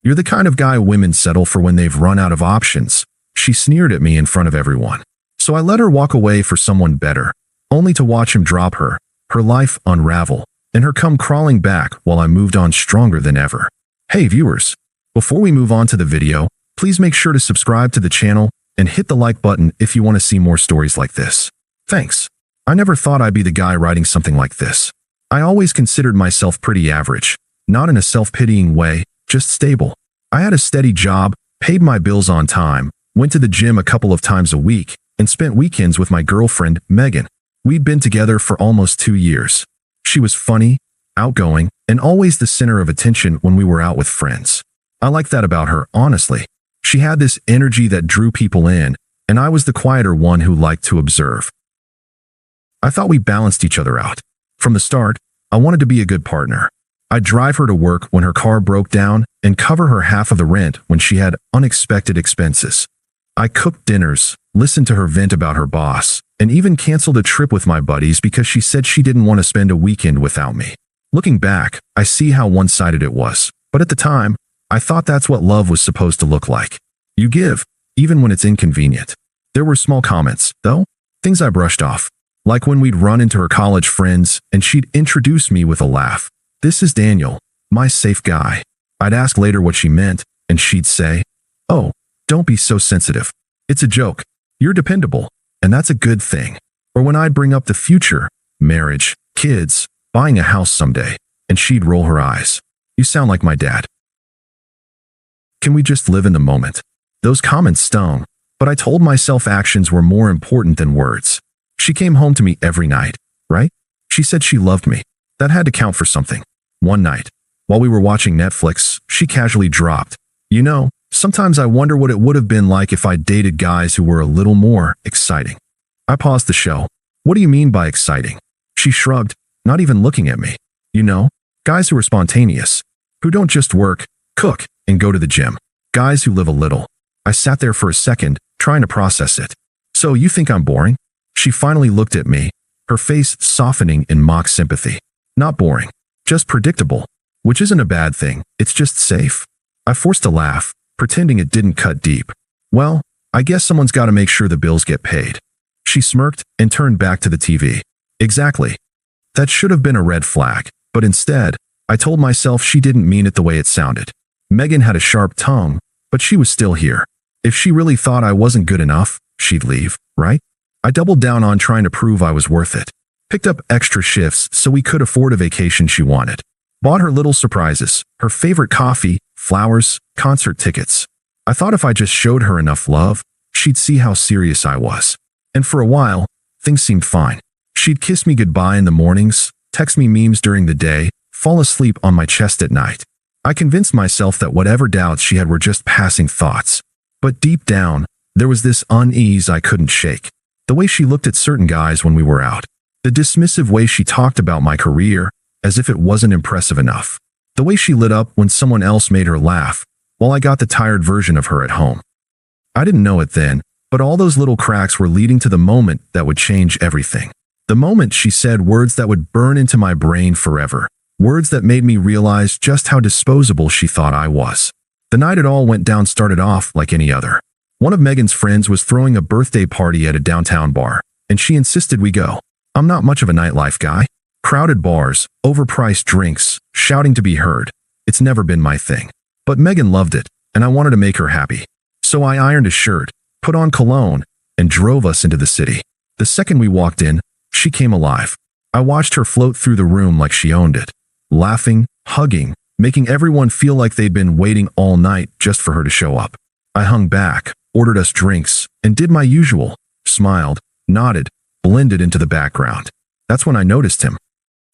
You're the kind of guy women settle for when they've run out of options. She sneered at me in front of everyone. So I let her walk away for someone better, only to watch him drop her life unravel, and her come crawling back while I moved on stronger than ever. Hey viewers, before we move on to the video, please make sure to subscribe to the channel and hit the like button if you want to see more stories like this. Thanks. I never thought I'd be the guy writing something like this. I always considered myself pretty average, not in a self-pitying way, just stable. I had a steady job, paid my bills on time, went to the gym a couple of times a week, and spent weekends with my girlfriend, Megan. We'd been together for almost 2 years. She was funny, outgoing, and always the center of attention when we were out with friends. I liked that about her, honestly. She had this energy that drew people in, and I was the quieter one who liked to observe. I thought we balanced each other out. From the start, I wanted to be a good partner. I'd drive her to work when her car broke down and cover her half of the rent when she had unexpected expenses. I cooked dinners, listened to her vent about her boss, and even canceled a trip with my buddies because she said she didn't want to spend a weekend without me. Looking back, I see how one-sided it was, but at the time, I thought that's what love was supposed to look like. You give, even when it's inconvenient. There were small comments, though, things I brushed off, like when we'd run into her college friends and she'd introduce me with a laugh. "This is Daniel, my safe guy." I'd ask later what she meant, and she'd say, "Oh, don't be so sensitive. It's a joke. You're dependable, and that's a good thing." Or when I'd bring up the future, marriage, kids, buying a house someday, and she'd roll her eyes. "You sound like my dad. Can we just live in the moment?" Those comments stung, but I told myself actions were more important than words. She came home to me every night, right? She said she loved me. That had to count for something. One night, while we were watching Netflix, she casually dropped, "You know, sometimes I wonder what it would have been like if I dated guys who were a little more exciting." I paused the show. "What do you mean by exciting?" She shrugged, not even looking at me. "You know, guys who are spontaneous, who don't just work, cook, and go to the gym. Guys who live a little." I sat there for a second, trying to process it. "So you think I'm boring?" She finally looked at me, her face softening in mock sympathy. "Not boring, just predictable, which isn't a bad thing, it's just safe." I forced a laugh, pretending it didn't cut deep. "Well, I guess someone's got to make sure the bills get paid." She smirked and turned back to the TV. "Exactly. That should have been a red flag, but instead, I told myself she didn't mean it the way it sounded. Megan had a sharp tongue, but she was still here. If she really thought I wasn't good enough, she'd leave, right? I doubled down on trying to prove I was worth it. Picked up extra shifts so we could afford a vacation she wanted. Bought her little surprises, her favorite coffee, flowers, concert tickets. I thought if I just showed her enough love, she'd see how serious I was. And for a while, things seemed fine. She'd kiss me goodbye in the mornings, text me memes during the day, fall asleep on my chest at night. I convinced myself that whatever doubts she had were just passing thoughts. But deep down, there was this unease I couldn't shake. The way she looked at certain guys when we were out. The dismissive way she talked about my career, as if it wasn't impressive enough. The way she lit up when someone else made her laugh, while I got the tired version of her at home. I didn't know it then, but all those little cracks were leading to the moment that would change everything. The moment she said words that would burn into my brain forever. Words that made me realize just how disposable she thought I was. The night it all went down started off like any other. One of Megan's friends was throwing a birthday party at a downtown bar, and she insisted we go. I'm not much of a nightlife guy. Crowded bars, overpriced drinks, shouting to be heard. It's never been my thing. But Megan loved it, and I wanted to make her happy. So I ironed a shirt, put on cologne, and drove us into the city. The second we walked in, she came alive. I watched her float through the room like she owned it. Laughing, hugging, making everyone feel like they'd been waiting all night just for her to show up. I hung back, ordered us drinks, and did my usual. Smiled, nodded, blended into the background. That's when I noticed him.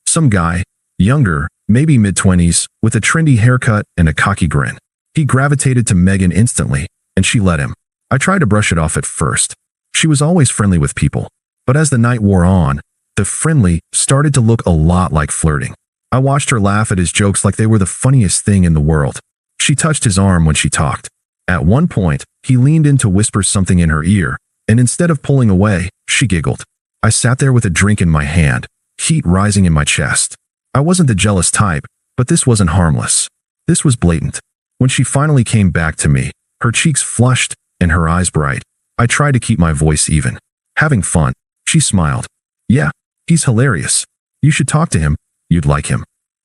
Some guy, younger, maybe mid-20s, with a trendy haircut and a cocky grin. He gravitated to Megan instantly, and she let him. I tried to brush it off at first. She was always friendly with people. But as the night wore on, the friendly started to look a lot like flirting. I watched her laugh at his jokes like they were the funniest thing in the world. She touched his arm when she talked. At one point, he leaned in to whisper something in her ear, and instead of pulling away, she giggled. I sat there with a drink in my hand, heat rising in my chest. I wasn't the jealous type, but this wasn't harmless. This was blatant. When she finally came back to me, her cheeks flushed and her eyes bright, I tried to keep my voice even. Having fun. She smiled. Yeah, he's hilarious. You should talk to him. You'd like him.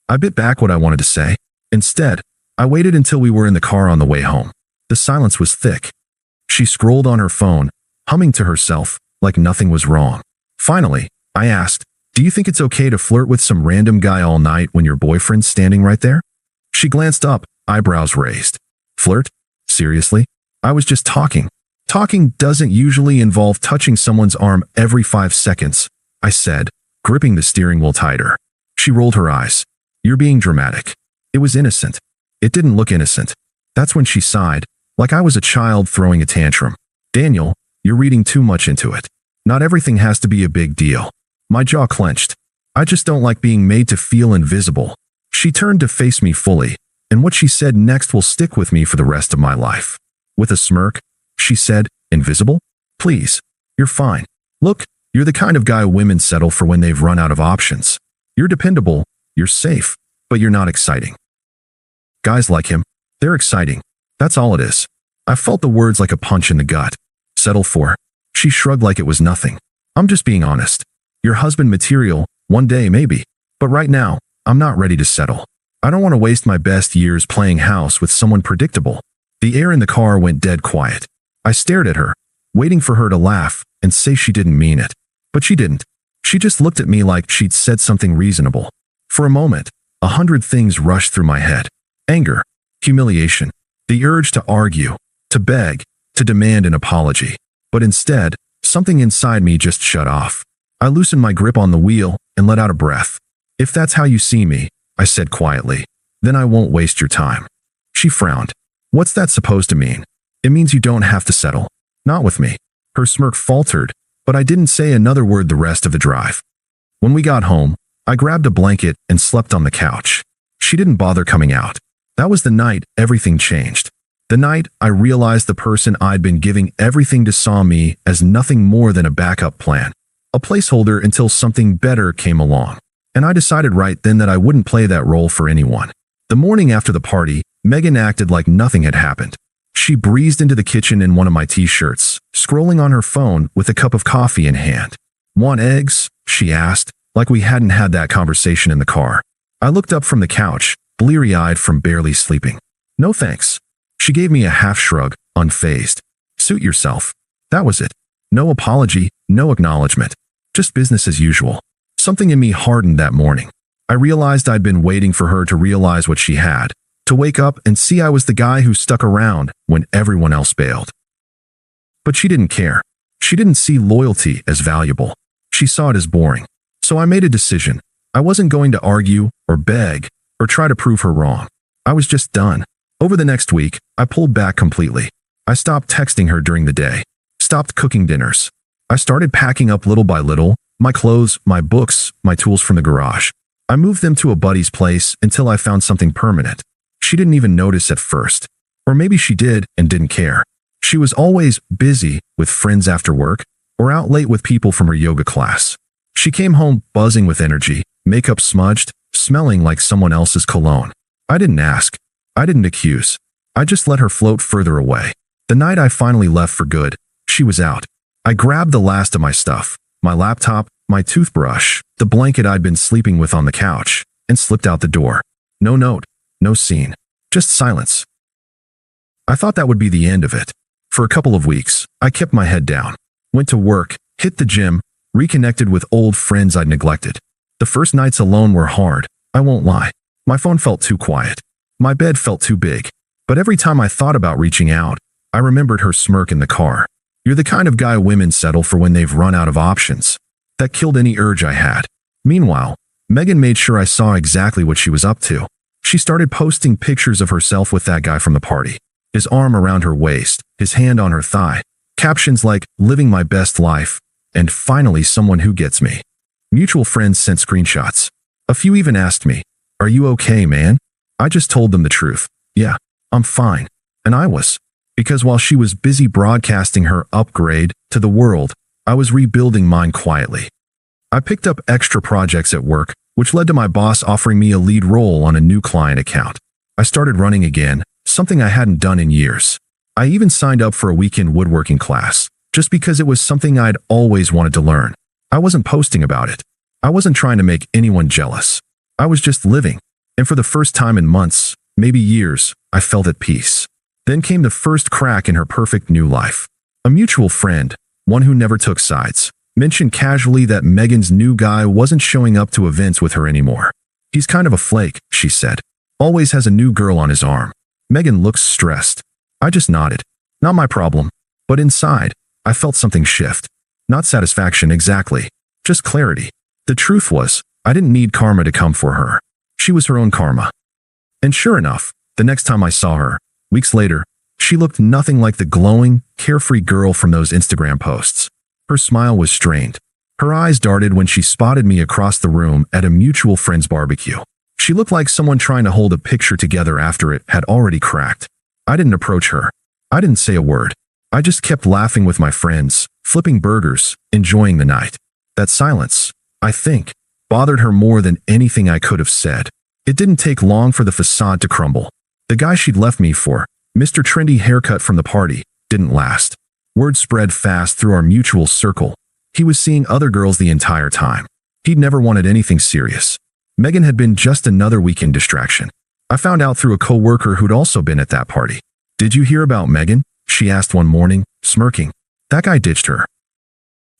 I bit back what I wanted to say. Instead, I waited until we were in the car on the way home. The silence was thick. She scrolled on her phone, humming to herself, like nothing was wrong. Finally, I asked, do you think it's okay to flirt with some random guy all night when your boyfriend's standing right there? She glanced up, eyebrows raised. Flirt? Seriously? I was just talking. Talking doesn't usually involve touching someone's arm every 5 seconds, I said, gripping the steering wheel tighter. She rolled her eyes. You're being dramatic. It was innocent. It didn't look innocent. That's when she sighed, like I was a child throwing a tantrum. Daniel, you're reading too much into it. Not everything has to be a big deal. My jaw clenched. I just don't like being made to feel invisible. She turned to face me fully, and what she said next will stick with me for the rest of my life. With a smirk, she said, invisible? Please. You're fine. Look, you're the kind of guy women settle for when they've run out of options. You're dependable, you're safe, but you're not exciting. Guys like him, they're exciting. That's all it is. I felt the words like a punch in the gut. Settle for? She shrugged like it was nothing. I'm just being honest. Your husband material, one day maybe. But right now, I'm not ready to settle. I don't want to waste my best years playing house with someone predictable. The air in the car went dead quiet. I stared at her, waiting for her to laugh and say she didn't mean it. But she didn't. She just looked at me like she'd said something reasonable. For a moment, 100 things rushed through my head. Anger, humiliation, the urge to argue, to beg, to demand an apology. But instead, something inside me just shut off. I loosened my grip on the wheel and let out a breath. If that's how you see me, I said quietly, then I won't waste your time. She frowned. What's that supposed to mean? It means you don't have to settle. Not with me. Her smirk faltered, but I didn't say another word the rest of the drive. When we got home, I grabbed a blanket and slept on the couch. She didn't bother coming out. That was the night everything changed. The night I realized the person I'd been giving everything to saw me as nothing more than a backup plan. A placeholder until something better came along. And I decided right then that I wouldn't play that role for anyone. The morning after the party, Megan acted like nothing had happened. She breezed into the kitchen in one of my t-shirts, scrolling on her phone with a cup of coffee in hand. Want eggs? She asked, like we hadn't had that conversation in the car. I looked up from the couch, bleary-eyed from barely sleeping. No thanks. She gave me a half shrug, unfazed. Suit yourself. That was it. No apology, no acknowledgement. Just business as usual. Something in me hardened that morning. I realized I'd been waiting for her to realize what she had, to wake up and see I was the guy who stuck around when everyone else bailed. But she didn't care. She didn't see loyalty as valuable. She saw it as boring. So I made a decision. I wasn't going to argue or beg or try to prove her wrong. I was just done. Over the next week, I pulled back completely. I stopped texting her during the day. Stopped cooking dinners. I started packing up little by little, my clothes, my books, my tools from the garage. I moved them to a buddy's place until I found something permanent. She didn't even notice at first. Or maybe she did and didn't care. She was always busy with friends after work or out late with people from her yoga class. She came home buzzing with energy, makeup smudged, smelling like someone else's cologne. I didn't ask. I didn't accuse. I just let her float further away. The night I finally left for good, she was out. I grabbed the last of my stuff, my laptop, my toothbrush, the blanket I'd been sleeping with on the couch, and slipped out the door. No note, no scene, just silence. I thought that would be the end of it. For a couple of weeks, I kept my head down, went to work, hit the gym, reconnected with old friends I'd neglected. The first nights alone were hard, I won't lie. My phone felt too quiet. My bed felt too big. But every time I thought about reaching out, I remembered her smirk in the car. You're the kind of guy women settle for when they've run out of options. That killed any urge I had. Meanwhile, Megan made sure I saw exactly what she was up to. She started posting pictures of herself with that guy from the party. His arm around her waist, his hand on her thigh. Captions like, living my best life, and finally someone who gets me. Mutual friends sent screenshots. A few even asked me, are you okay, man? I just told them the truth. Yeah, I'm fine. And I was. Because while she was busy broadcasting her upgrade to the world, I was rebuilding mine quietly. I picked up extra projects at work, which led to my boss offering me a lead role on a new client account. I started running again, something I hadn't done in years. I even signed up for a weekend woodworking class, just because it was something I'd always wanted to learn. I wasn't posting about it. I wasn't trying to make anyone jealous. I was just living. And for the first time in months, maybe years, I felt at peace. Then came the first crack in her perfect new life. A mutual friend, one who never took sides, mentioned casually that Megan's new guy wasn't showing up to events with her anymore. He's kind of a flake, she said. Always has a new girl on his arm. Megan looks stressed. I just nodded. Not my problem. But inside, I felt something shift. Not satisfaction exactly, just clarity. The truth was, I didn't need karma to come for her. She was her own karma. And sure enough, the next time I saw her, weeks later, she looked nothing like the glowing, carefree girl from those Instagram posts. Her smile was strained. Her eyes darted when she spotted me across the room at a mutual friend's barbecue. She looked like someone trying to hold a picture together after it had already cracked. I didn't approach her. I didn't say a word. I just kept laughing with my friends, flipping burgers, enjoying the night. That silence, I think, bothered her more than anything I could have said. It didn't take long for the facade to crumble. The guy she'd left me for, Mr. Trendy Haircut from the party, didn't last. Word spread fast through our mutual circle. He was seeing other girls the entire time. He'd never wanted anything serious. Megan had been just another weekend distraction. I found out through a co-worker who'd also been at that party. Did you hear about Megan? She asked one morning, smirking. That guy ditched her.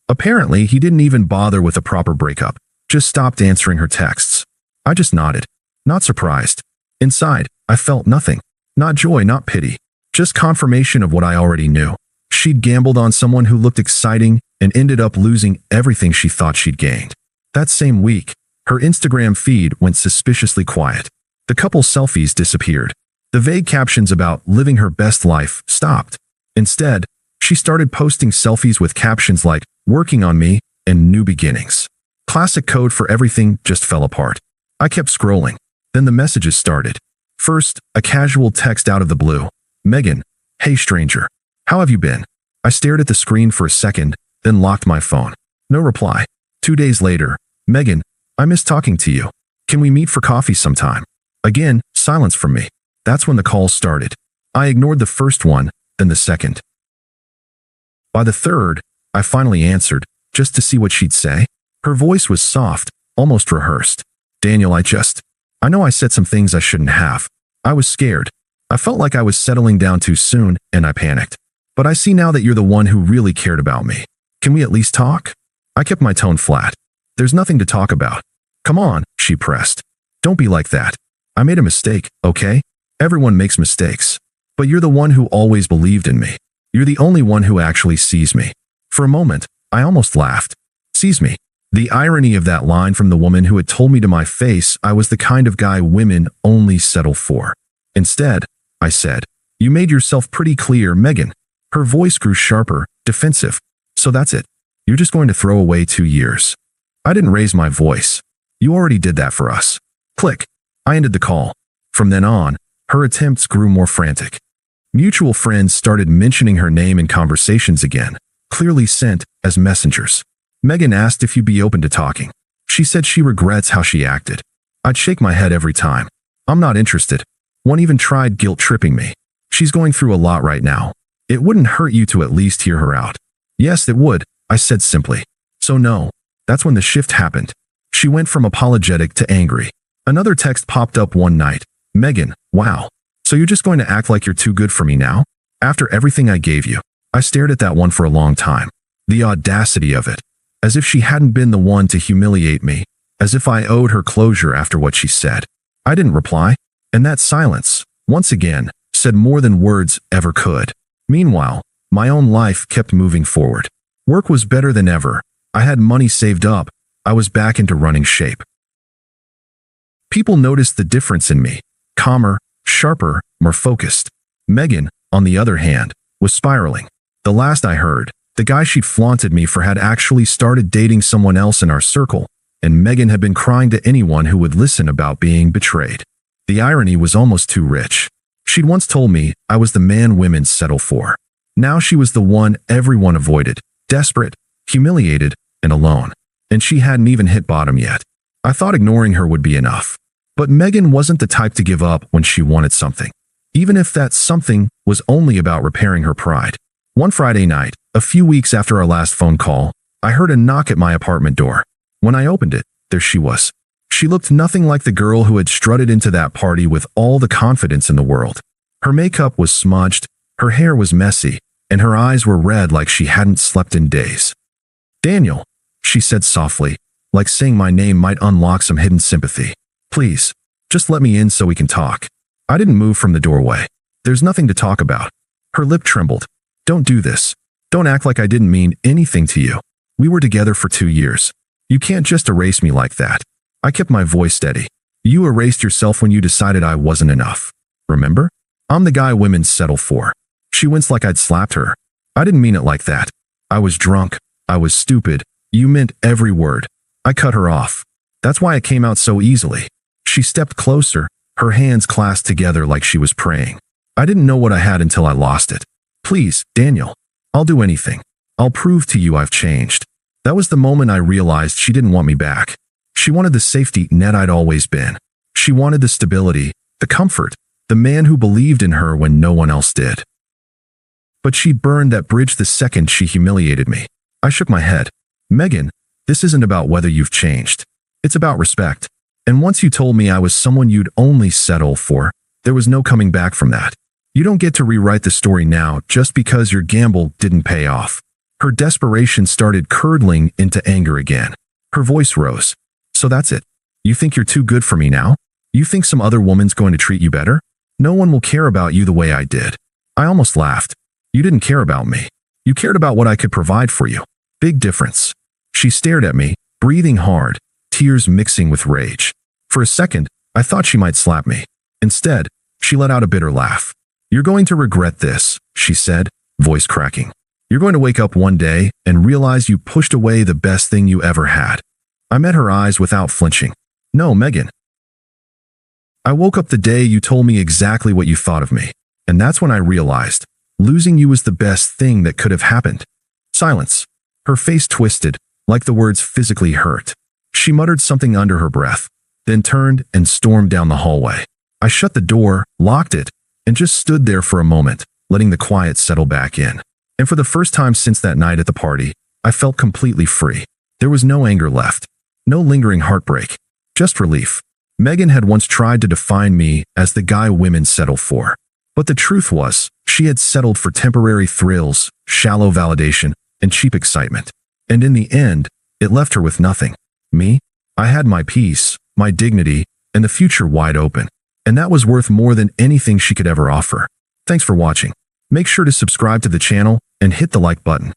Apparently, he didn't even bother with a proper breakup, just stopped answering her texts. I just nodded, not surprised. Inside, I felt nothing. Not joy, not pity. Just confirmation of what I already knew. She'd gambled on someone who looked exciting and ended up losing everything she thought she'd gained. That same week, her Instagram feed went suspiciously quiet. The couple's selfies disappeared. The vague captions about living her best life stopped. Instead, she started posting selfies with captions like, working on me, and new beginnings. Classic code for everything just fell apart. I kept scrolling. Then the messages started. First, a casual text out of the blue. Megan, hey stranger. How have you been? I stared at the screen for a second, then locked my phone. No reply. 2 days later, Megan, I miss talking to you. Can we meet for coffee sometime? Again, silence from me. That's when the calls started. I ignored the first one, then the second. By the third, I finally answered, just to see what she'd say. Her voice was soft, almost rehearsed. Daniel, I know I said some things I shouldn't have. I was scared. I felt like I was settling down too soon, and I panicked. But I see now that you're the one who really cared about me. Can we at least talk? I kept my tone flat. There's nothing to talk about. Come on, she pressed. Don't be like that. I made a mistake, okay? Everyone makes mistakes. But you're the one who always believed in me. You're the only one who actually sees me. For a moment, I almost laughed. Sees me. The irony of that line from the woman who had told me to my face I was the kind of guy women only settle for. Instead, I said, you made yourself pretty clear, Megan. Her voice grew sharper, defensive. So that's it. You're just going to throw away 2 years. I didn't raise my voice. You already did that for us. Click. I ended the call. From then on, her attempts grew more frantic. Mutual friends started mentioning her name in conversations again, clearly sent as messengers. Megan asked if you'd be open to talking. She said she regrets how she acted. I'd shake my head every time. I'm not interested. One even tried guilt-tripping me. She's going through a lot right now. It wouldn't hurt you to at least hear her out. Yes, it would, I said simply. So no. That's when the shift happened. She went from apologetic to angry. Another text popped up one night. Megan, wow. So you're just going to act like you're too good for me now? After everything I gave you? I stared at that one for a long time. The audacity of it. As if she hadn't been the one to humiliate me. As if I owed her closure after what she said. I didn't reply. And that silence, once again, said more than words ever could. Meanwhile, my own life kept moving forward. Work was better than ever. I had money saved up. I was back into running shape. People noticed the difference in me. Calmer, sharper, more focused. Megan, on the other hand, was spiraling. The last I heard, the guy she'd flaunted me for had actually started dating someone else in our circle, and Megan had been crying to anyone who would listen about being betrayed. The irony was almost too rich. She'd once told me I was the man women settle for. Now she was the one everyone avoided, desperate, humiliated, and alone. And she hadn't even hit bottom yet. I thought ignoring her would be enough. But Megan wasn't the type to give up when she wanted something. even if that something was only about repairing her pride. One Friday night, a few weeks after our last phone call, I heard a knock at my apartment door. When I opened it, there she was. She looked nothing like the girl who had strutted into that party with all the confidence in the world. Her makeup was smudged, her hair was messy, and her eyes were red like she hadn't slept in days. "Daniel," she said softly, like saying my name might unlock some hidden sympathy. "Please, just let me in so we can talk." I didn't move from the doorway. "There's nothing to talk about." Her lip trembled. "Don't do this. Don't act like I didn't mean anything to you. We were together for 2 years. You can't just erase me like that." I kept my voice steady. "You erased yourself when you decided I wasn't enough. Remember? I'm the guy women settle for." She winced like I'd slapped her. "I didn't mean it like that. I was drunk. I was stupid. You meant every word." I cut her off. "That's why it came out so easily." She stepped closer, her hands clasped together like she was praying. "I didn't know what I had until I lost it. Please, Daniel. I'll do anything. I'll prove to you I've changed." That was the moment I realized she didn't want me back. She wanted the safety net I'd always been. She wanted the stability, the comfort, the man who believed in her when no one else did. But she burned that bridge the second she humiliated me. I shook my head. "Megan, this isn't about whether you've changed. It's about respect. And once you told me I was someone you'd only settle for, there was no coming back from that. You don't get to rewrite the story now just because your gamble didn't pay off." Her desperation started curdling into anger again. Her voice rose. "So that's it. You think you're too good for me now? You think some other woman's going to treat you better? No one will care about you the way I did." I almost laughed. "You didn't care about me. You cared about what I could provide for you. Big difference." She stared at me, breathing hard, tears mixing with rage. For a second, I thought she might slap me. Instead, she let out a bitter laugh. "You're going to regret this," she said, voice cracking. "You're going to wake up one day and realize you pushed away the best thing you ever had." I met her eyes without flinching. "No, Megan. I woke up the day you told me exactly what you thought of me. And that's when I realized losing you was the best thing that could have happened." Silence. Her face twisted, like the words physically hurt. She muttered something under her breath, then turned and stormed down the hallway. I shut the door, locked it, and just stood there for a moment, letting the quiet settle back in. And for the first time since that night at the party, I felt completely free. There was no anger left, no lingering heartbreak, just relief. Megan had once tried to define me as the guy women settle for. But the truth was, she had settled for temporary thrills, shallow validation, and cheap excitement. And in the end, it left her with nothing. Me? I had my peace, my dignity, and the future wide open. And that was worth more than anything she could ever offer. Thanks for watching. Make sure to subscribe to the channel and hit the like button.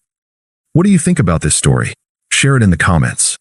What do you think about this story? Share it in the comments.